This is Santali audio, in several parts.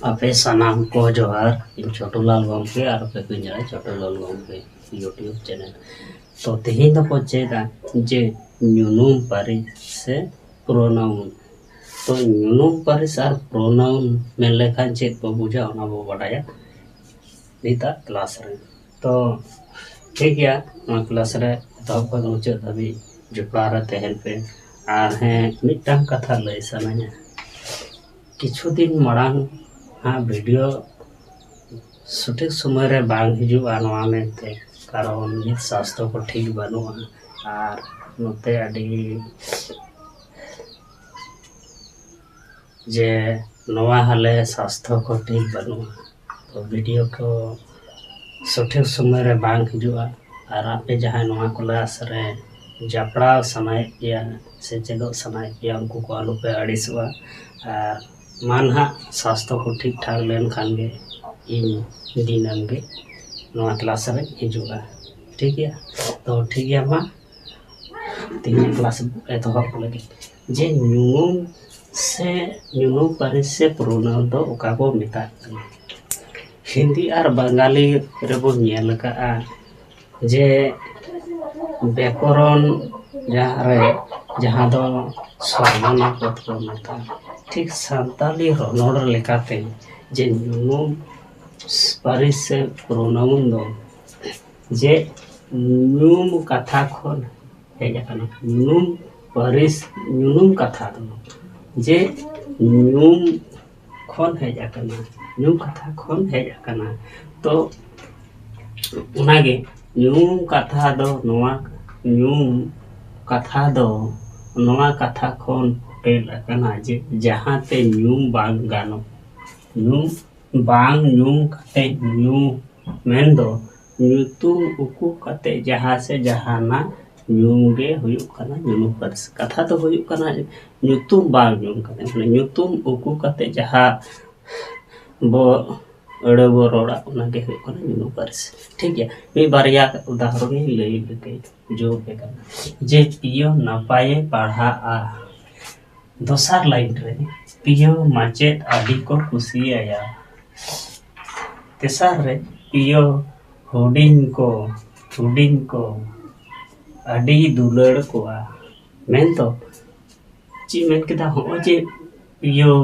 आपे सानाम को जोहार इन छोटूलाल गंके और पे पिंजरा छोटूलाल गंके यूट्यूब चैनल तो तेही द को चेदा जे ᱧᱩᱱᱩᱢ पारिस से प्रोनाउन तो ᱧᱩᱱᱩᱢ पारिस और प्रोनाउन में लेखा चेद बो बुझा ओना बो बाडाया निता क्लास रे तो ठीक गया क्लास रे तो को मुचाद अभी जुपड़ा रे तहन पे आर हैं मिटांग कथा लय सनाया किछु दिन मरांग हाँ वीडियो सठिक समय रे बांग हिजुआ नवा मेनते कारण नित स्वास्थ्य को ठीक बनुआ और नोते अडी जे नवा हाले स्वास्थ्य को ठीक बनुआ तो वीडियो को सठिक समय रे बांग हिजुआ और आपे जहां नवा क्लास रे जपड़ा समय या से चेदो समय या उनको को आलू पे अड़ीसवा और मानहा स्वास्थ्य को ठीक ठाक लेन खानगे इन दिनम गे नवा क्लास रे हिजुआ ठीक है तो ठीक है मा तीन क्लास एतहब लगे जे ᱧᱩᱱᱩᱢ पारिस से प्रोनाउन दो ओका बो मेता हिंदी और बंगाली रेबो नेल का जे व्याकरण जहाँ दो सर्वनाम पद को मेता ठीक सांताली रनोड़ लेकाते जे ᱧᱩᱱᱩᱢ पारिस से प्रोनाउन दो जे ᱧᱩᱢ कथा खन हेज आकना ᱧᱩᱱᱩᱢ पारिस ᱧᱩᱱᱩᱢ कथा दो जे ᱧᱩᱢ खन हेज आकना ᱧᱩᱢ कथा खन हेज आकना तो उनागे ᱧᱩᱢ कथा दो नोवा ᱧᱩᱢ कथा दो नोवा कथा खन टेल आकना जे जहाँ ते ᱧᱩᱢ बांग गानो ᱧᱩᱢ बांग ᱧᱩᱢ कते ᱧᱩ मेन दो ᱧᱩᱛᱩᱢ उकु कते जहाँ से जहाना ᱧᱩᱢ गे हुयुक कना ᱧᱩᱱᱩᱢ पारिस कथा तो हुयुक कना ᱧᱩᱛᱩᱢ बांग ᱧᱩम कते माने ᱧᱩᱛᱩम उकु कते जहाँ बो अड़े बो रोड़ा उना गे हुयुक कना ᱧᱩᱱᱩᱢ पारिस ठीक है मी बारिया उदाहरण ही लई लेके जो पे करना जे पियो नपाये पढ़ा आ दोसार लाइन रे पियो माचेद आदि को कुसियाया तेसार रे पियो हुडिंग को आदि दुलड़ कोआ मेन तो ची मेन केदा हो जे पियो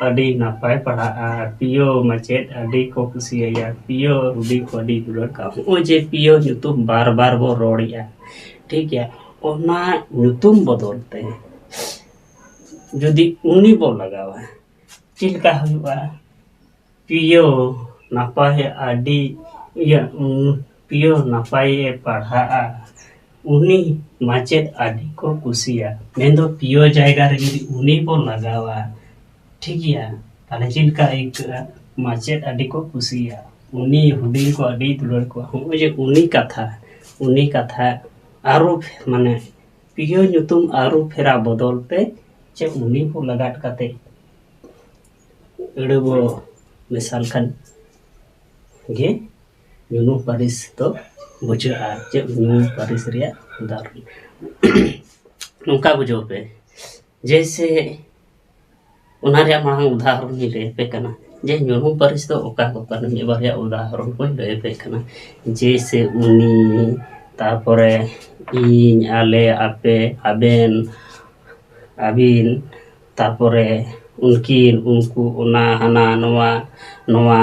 आदि नापाय पढ़ा पियो माचेद आदि को कुसियाया पियो हुडिंग को आदि दुलड़ का हो जे पियो ᱧᱩᱛᱩᱢ बार बार बो रोड़िया ठीक है ओना ᱧᱩᱛᱩᱢ बदलते जदि उनी बो लगावा चिलका हुआ पियो नापाय आदि या पियो नापाय पढ़ा उनी माचेद आदि को कुसिया मेन दो पियो जायगा रे जदि उनी बो लगावा ठीक है ताले चिलका एक माचेद आदि को कुसिया उनी हुडिंग को आदि दुलड़ को हो जे उनी कथा आरो माने पियो ᱧᱩᱛᱩᱢ आरो फेरा बदलते चे उनी को लगाट कते एड़े बो मिसाल खान गे ᱧᱩᱱᱩᱢ पारिस तो बुझा चे ᱧᱩᱱᱩᱢ पारिस रिया उदाहरण नोका बुझो पे जैसे उना रिया मांग उदाहरण ही ले पे कना जे ᱧᱩᱱᱩᱢ पारिस तो ओका को कना मी बारिया उदाहरण को ले पे कना जैसे उनी तारपरे इन आले आपे आबेन आबिन तारपरे उनकिन उनको उना हना नवा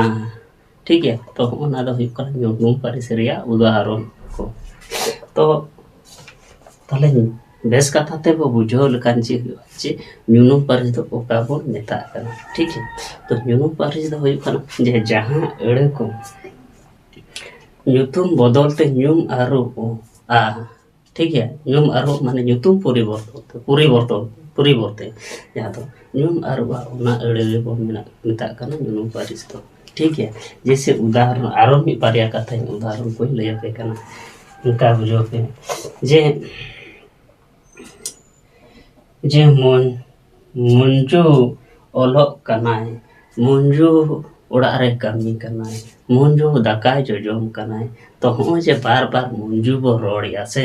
ठीक है तो उना दो हुयुक कना ᱧᱩᱱᱩᱢ पारिस रिया उदाहरण को तो ताले बेस कथा ते बो बुझो लकान चे ᱧᱩᱱᱩᱢ पारिस दो ओका बो मेता कना ठीक है तो ᱧᱩᱱᱩᱢ पारिस दो हुयुक कना जे जहां एड़े को ᱧᱩᱛᱩᱢ बदलते ᱧᱩᱢ आरो आ ठीक है ᱧᱩᱢ आरो माने ᱧᱩᱛᱩᱢ परिवर्तन जहाँ तो ᱧᱩᱢ आरो उना एड़े बो मेता कना ᱧᱩᱱᱩᱢ पारिस तो ठीक है जैसे उदाहरण आरो मी बारिया कथा उदाहरण को लय पे कना उनका बुझो पे जे मंजू ओलोक कनाय मंजू ओड़ा रे कमी कनाय मंजू दाकाय जोजोम कनाय तो हो जे बार बार मंजू बो रोड़िया से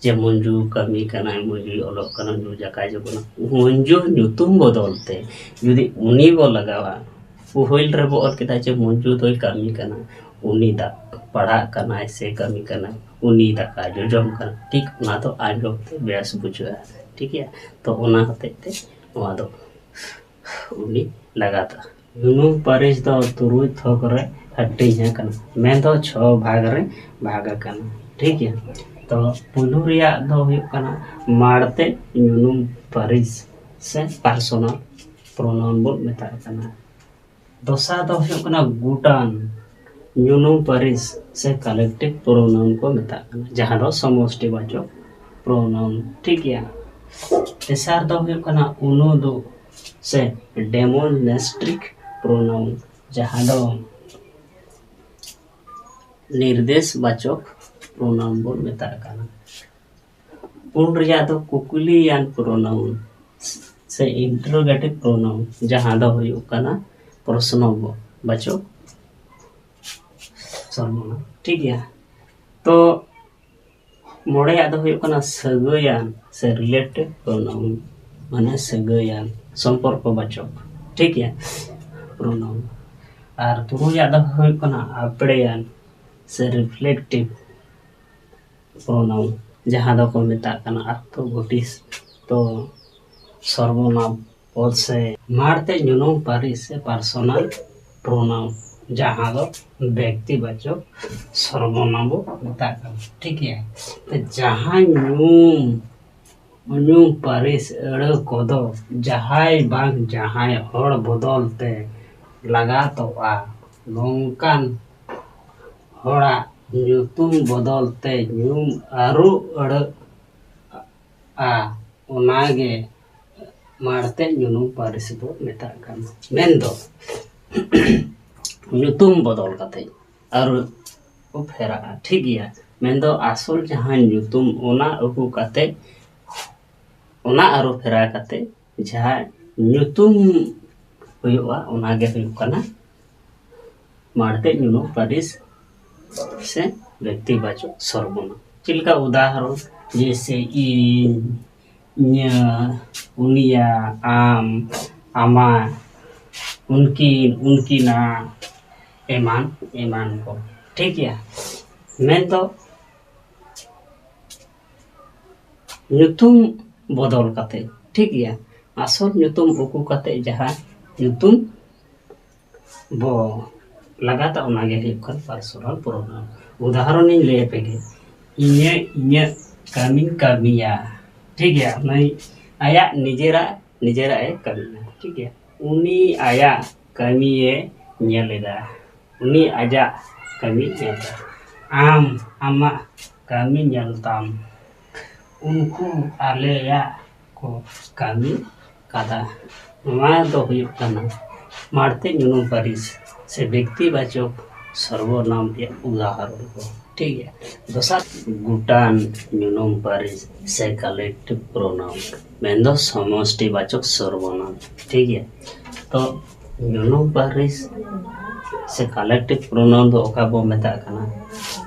जे मंजू कमी कनाय मंजू ओलोक कना जो जाकाय जो बना मंजू ᱧᱩᱛᱩᱢ बदलते यदि उनी बो लगावा उहिल रे बो ऑल केदा जे मंजू दोय कामी कना उनी दा पढ़ा कना से कामी कना उनी दाका जोजम कना ठीक ना तो आंजम ते बेस बुझा ठीक है तो ओना हते ते नोआ दो उनी लगाता यूनुम पारिस दो तुरुई थोक रे हट्टी कना मैं तो 6 भाग रे भाग कना ठीक है तो पुलु रिया दो हुयुग कना मारते यूनुम पारिस से पर्सनल प्रोनाउन बोल मेता कना दोसा दो हुयुग कना गुटान यूनुम पारिस से कलेक्टिव प्रोनाउन को मेता कना जहां दो समष्टि वाचक प्रोनाउन ठीक है तेसार दो हुयुग कना उनु दो से डेमोनेस्ट्रिक प्रोनाउन जहां दो निर्देश वाचक प्रोनाउन बोल मेता कना उन रिया दो कुकुलियान प्रोनाउन से इंटरोगेटिव प्रोनाउन जहां दो हुयुग कना प्रश्न वाचक सर्वनाम ठीक है तो मोड़े दो हुयुग कना सगयान से रिलेटेड प्रोनाउन माने सगयान संपर्क वाचक ठीक है प्रोनाउन और तुरुया दो हुयुग कना आपड़ेयान से रिफ्लेक्टिव प्रोनाउन जहां दो को मेता कना अर्थोगोटिस तो सर्वनाम पद से मारते यूनुम पारिस से पर्सनल प्रोनाउन जहां दो व्यक्तिवाचक सर्वनाम मेता कना ठीक है तो जहां यूनुम पारिस अड़ कोदो जहाय बांग जहाय हड़ बदलते लगा तो आ नोंकान हड़ा ᱧᱩᱛᱩᱢ बदलते ᱧᱩᱢ आरु अड़ आ ओनागे मारते ᱧᱩनुम पारिस बो मेता कना मेंदो ᱧᱩᱛᱩᱢ बदल कते आरु को फेरा ठीक गया मेंदो आसल जहां ᱧᱩᱛᱩᱢ ओना अगु कते ओना आरु फेरा कते जहां ᱧᱩᱛᱩᱢ हुयुआ ओनागे हुयुग कना मारते ᱧᱩनुम पारिस से व्यक्तिवाचक सर्वनाम चिलका उदाहरण जैसे इन उनिया आम आमा उनकी उनकीना एमान एमान को ठीक है मैं तो ᱧᱩᱛᱩᱢ बदल कते ठीक है आसल ᱧᱩᱛᱩᱢ उकु कते जहां ᱧᱩᱛᱩᱢ बो लगाता उनागे हुयुग कन पर्सनल प्रोनाउन उदाहरण इन ले पेगे इन्ये इन्ये कामिन कामिया ठीक है नहीं आया निजेरा निजेरा ए कामिना ठीक है उनी आया कामिए ᱧᱮᱞᱮᱫᱟ उनी आजा कामी ᱧᱮᱞदा आम आमा कामी ᱧᱮᱞताम उनको आलेया को कामी कादा नोआ दो हुयुग कना मारते ᱧᱩनुम पारिस से व्यक्तिवाचक सर्वनाम के उदाहरण को ठीक है दोसा गुटान ᱧᱩनुम पारिस से कलेक्टिव प्रोनाउन मेंदो समष्टिवाचक सर्वनाम ठीक है तो ᱧᱩनुम पारिस से कलेक्टिव प्रोनाउन दो ओका बो मेता कना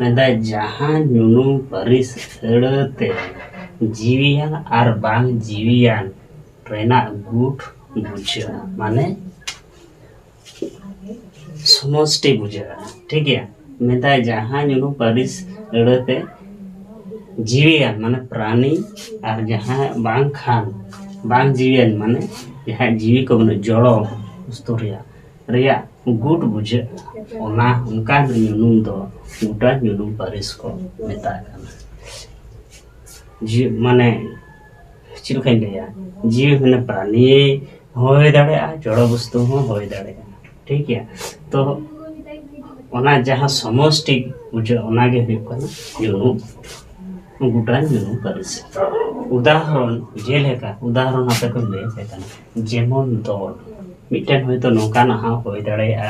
मेंदा जहां ᱧᱩनुम पारिस अड़ते जीवियान आर बांग जीवियान रेना गुट बुझा माने समष्टि बुझा ठीक है मेता जहां ᱧᱩनुम पारिस अड़ते जीवियान माने प्राणी और जहां बांग खान बांग जीवियान माने जहां जीवी को माने जड़ो वस्तु रिया गुट बुझे ओना उनका ᱧᱩनुम दो गुटा ᱧᱩनुम पारिस को मेता कना जी माने चिलका लिया जीव माने प्राणी होय दाड़े जड़ वस्तु हो होय दाड़े ठीक है तो ओना जहां समष्टि बुझे ओनागे हुयुग कना ᱧᱩनुम गुटा ᱧᱩनुम पारिस उदाहरण जेलेका उदाहरण आपे को ले कना जेमन दल मिटन होयतो नोकाना हा होय दाड़ेया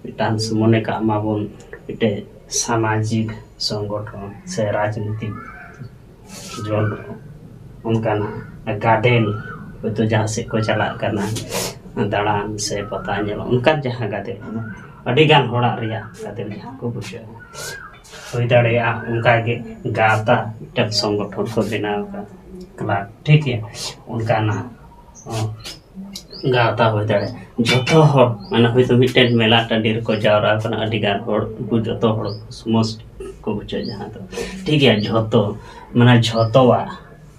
मिटान मने का माबन मिटे सामाजिक संगठन से राजनीतिक जल उनकाना गादेल होयतो जहां से को चला करना दाड़ान से पता नेल उनका जहां गादेल अड़ी गान होड़ा रिया गादेल जहां को बुझे होय दाड़ेया उनका के गाता मिटन संगठन को बनाव का क्लब ठीक है उनका ना गावता हो दाड़े जोतो हर माने होयतो मिटेन मेला टांडी रे को जावरा कना अडी गान हर को जोतो हर मोस्ट को बुझे जहां तो ठीक है जोतो माने जोतोवा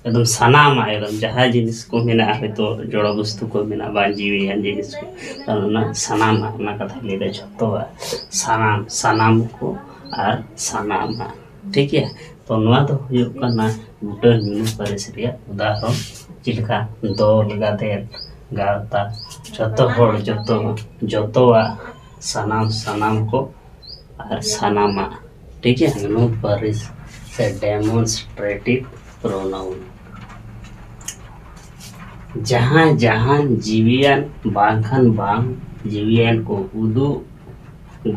एकदम सनामा एकदम जहां जिनिस को मेना होयतो जड़ वस्तु को मेना बा जीवियान जिनिस को ना सनामा ना कथा ले जोतोवा सनाम सनाम को और सनामा ठीक है तो नवा तो हुयो कना बुटन न्यू पारिस रे उदाहरण चिलका दल गादेल गावता जोतो हर जोतो जोतोवा सनाम सनाम को और सनामा ठीक है न्यू पारिस से डेमोन्स्ट्रेटिव प्रोनाउन जहां जहां जीवियान बांखान बांग जीवियान को उदु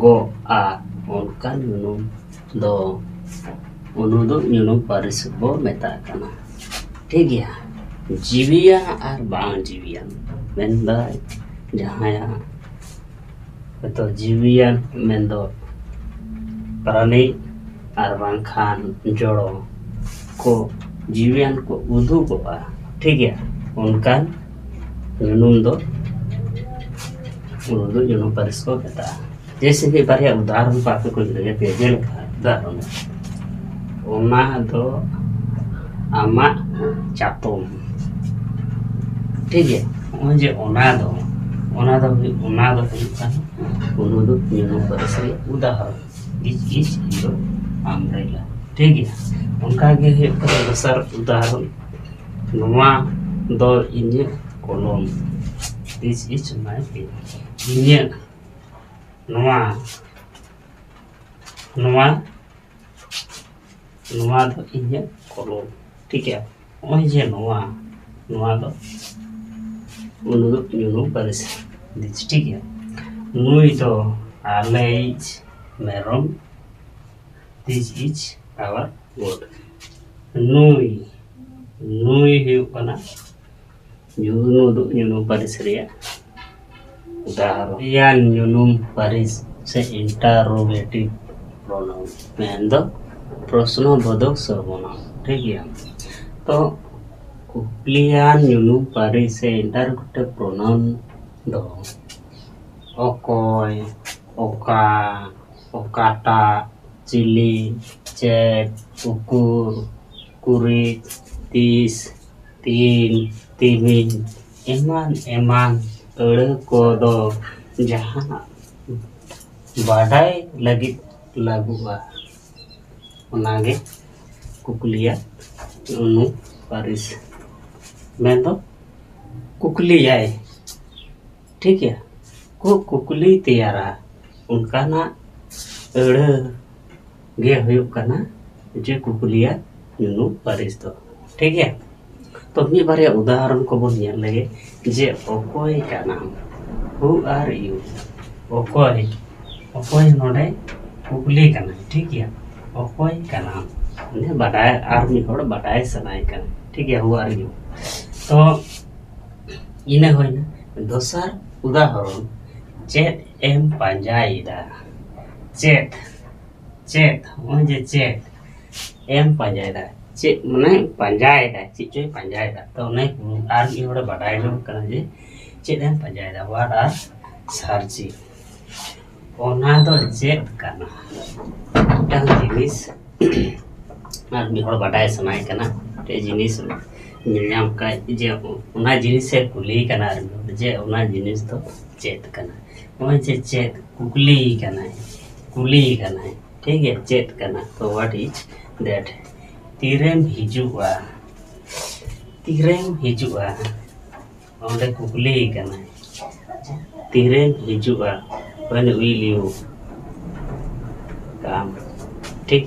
गो आ उनका नुनुम दो उनुदो नुनुम पारिस बो मेता कना ठीक है जीविया और बांग जीवियान मेंदा जहां या तो जीवियान मेंदो प्राणी और बांखान जोड़ो को जीवियान को उदु को आ ठीक है उनका नुनुम दो उनुदो नुनुम पारिस को मेता जैसे कि बारे उदाहरण पाके कोई लगे पेजल उदाहरण ओना दो आमा चातुम ठीक है मुझे ओना दो उनु दो न्यू परिसरे उदाहरण इच दो अम्ब्रेला ठीक है उनका के है दोसर उदाहरण नुआ दो इन्य कोलम दिस इज माय पेन इन्य नुआ नुआ नुआ दो इन्य कोलम ठीक है ओय जे नुआ नुआ दो उनु दो न्यू परिस दिस ठीक है नुई दो आलेज मेरम दिस इज आवर वर्ड नुई नुई है कना न्यू दो न्यू परिस रे उदाहरण या न्यूनुम पारिस से इंटरोगेटिव प्रोनाउन में दो प्रश्नबोधक सर्वनाम ठीक है तो कुप्लिया न्यूनुम पारिस से इंटरोगेटिव प्रोनाउन दो ओकोय ओका ओकाटा चिली चेट उकुर कुरित तीस तीन तीमिन एमान एमान अड़ को दो जहां बाडाय लगी लागुआ ओनागे कुकुलिया उनु पारिस में तो कुकुली जाए ठीक है को कुकुली तैयारा उनका ना अड़ गे हुयुक कना जे कुकुलिया उनु पारिस तो ठीक है तो मी बारे उदाहरण को बोल लगे जे ओकोय का नाम हु आर यू ओकोय ओकोय नोडे कुकली का नाम ठीक है ओकोय का नाम ने बताए आर्मी होड़ बताए सनाई का ठीक है हु आर यू तो इने होइना दोसर उदाहरण चेत एम पंजाईदा चेत चेत ओजे चेत एम पंजाईदा चेत मने पंजाईदा चिचोय पंजाईदा तो ने आर्मी होड़ बताए जो कना जे चेत एम पंजाईदा व्हाट आर सर्ची ओना दो चेत कना टांग जिनिस आर्मी होड़ बताए सनाई कना ते जिनिस मिलनाम का जे ओना जिनिस से कुली कना आर्मी जे ओना जिनिस तो चेत कना ओय जे चेत कुली कना ठीक है चेत कना तो व्हाट इज दैट तीरेम हिजुआ ओंडे कुकली कना तीरेम हिजुआ when will you come ठीक है।